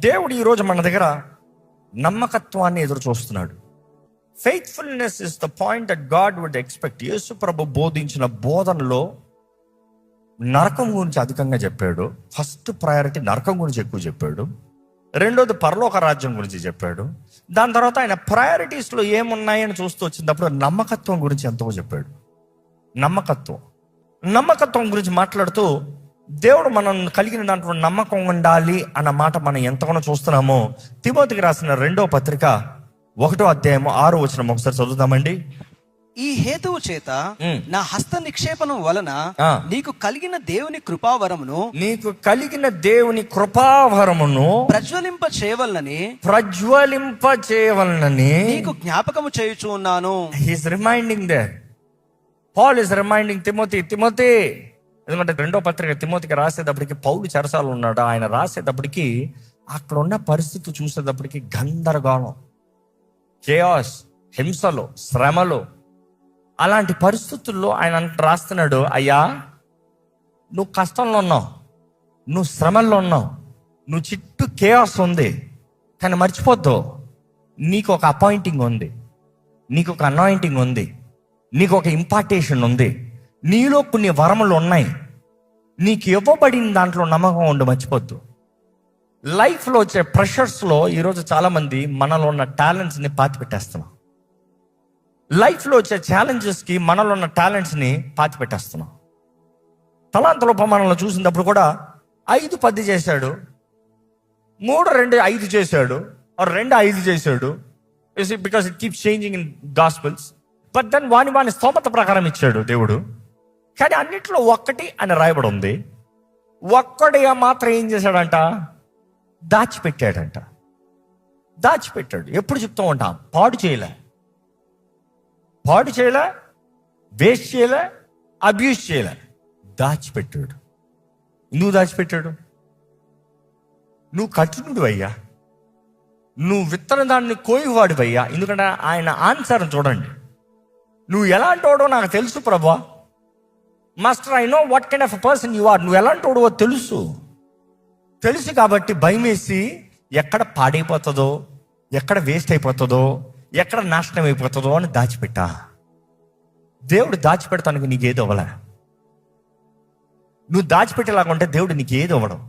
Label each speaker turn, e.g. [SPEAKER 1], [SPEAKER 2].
[SPEAKER 1] దేవుడు ఈరోజు మన దగ్గర నమ్మకత్వాన్ని ఎదురు చూస్తున్నాడు. Faithfulness is the point that God would expect. Yesu ప్రభు బోధించిన బోధనలో నరకం గురించి అధికంగా చెప్పాడు. ఫస్ట్ ప్రయారిటీ నరకం గురించి ఎక్కువ చెప్పాడు. రెండోది పరలోక రాజ్యం గురించి చెప్పాడు. దాని తర్వాత ఆయన ప్రయారిటీస్లో ఏమున్నాయని చూస్తూ వచ్చినప్పుడు నమ్మకత్వం గురించి ఎంతో చెప్పాడు. నమ్మకత్వం గురించి మాట్లాడుతూ దేవుడు మనం కలిగిన దాంట్లో నమ్మకం ఉండాలి అన్న మాట మనం ఎంతగానో చూస్తున్నామో. తిమోతికి రాసిన 2వ పత్రిక 1వ అధ్యాయము 6వ వచనం ఒకసారి చదువుతామండి.
[SPEAKER 2] ఈ హేతువు చేత నా హస్త నిక్షేపణం వలన నీకు కలిగిన దేవుని కృపావరమును ప్రజ్వలింప చేయవలనని నీకు జ్ఞాపకము చేయుచు ఉన్నాను.
[SPEAKER 1] He's reminding there. Paul is reminding Timothy. ఎందుకంటే 2వ పత్రిక తిమోతికి రాసేటప్పటికి పౌలు చెరసాలు ఉన్నాడు. ఆయన రాసేటప్పటికి అక్కడ ఉన్న పరిస్థితి చూసేటప్పటికి గందరగోళం, కేయాస్, హింసలు, శ్రమలు, అలాంటి పరిస్థితుల్లో ఆయన రాస్తున్నాడు, అయ్యా నువ్వు కష్టంలో ఉన్నావు, నువ్వు శ్రమల్లో ఉన్నావు, నువ్వు చుట్టూ కేయాస్ ఉంది, కానీ మర్చిపోద్దు నీకు ఒక అపాయింటింగ్ ఉంది, నీకు ఒక అనాయింటింగ్ ఉంది, నీకు ఒక ఇంపార్టేషన్ ఉంది, నీలో కొన్ని వరములు ఉన్నాయి, నీకు ఇవ్వబడిన దాంట్లో నమ్మకం ఉండి మర్చిపోద్దు. లైఫ్లో వచ్చే ప్రెషర్స్లో ఈరోజు చాలామంది మనలో ఉన్న టాలెంట్స్ని పాతిపెట్టేస్తున్నాం. లైఫ్లో వచ్చే ఛాలెంజెస్కి మనలో ఉన్న టాలెంట్స్ని పాతిపెట్టేస్తున్నాం. తలాంతలోపమానంలో చూసినప్పుడు కూడా 5-10 చేశాడు, 3-2-5 చేశాడు, 2-5 చేశాడు. Because it keeps changing in gospels. But then వాని స్తోమత ప్రకారం ఇచ్చాడు దేవుడు. కానీ అన్నిట్లో 1 అని రాయబడి ఉంది. ఒక్కడిగా మాత్రం ఏం చేశాడంట? దాచిపెట్టాడు. ఎప్పుడు చెప్తూ ఉంటాం, పాడు చేయలే, వేస్ట్ చేయలే, అబ్యూస్ చేయలే, దాచిపెట్టాడు. ఎందుకు దాచిపెట్టాడు? నువ్వు కఠినుడు అయ్యా, నువ్వు విత్తన దాన్ని కోయివాడివయ్యా. ఎందుకంటే ఆయన ఆన్సర్ చూడండి, నువ్వు ఎలాంటి వాడో నాకు తెలుసు Prabha. Master, I know what kind of a person you are. నువ్వు ఎలాంటి వాడో తెలుసు కాబట్టి భయం వేసి ఎక్కడ పాడైపోతుందో, ఎక్కడ వేస్ట్ అయిపోతుందో, ఎక్కడ నాశనం అయిపోతుందో అని దాచిపెట్టా. దేవుడు దాచిపెడతానికి నీకు ఏది అవ్వలే. నువ్వు దాచిపెట్టేలాగా ఉంటే దేవుడు నీకు ఏది అవ్వడం.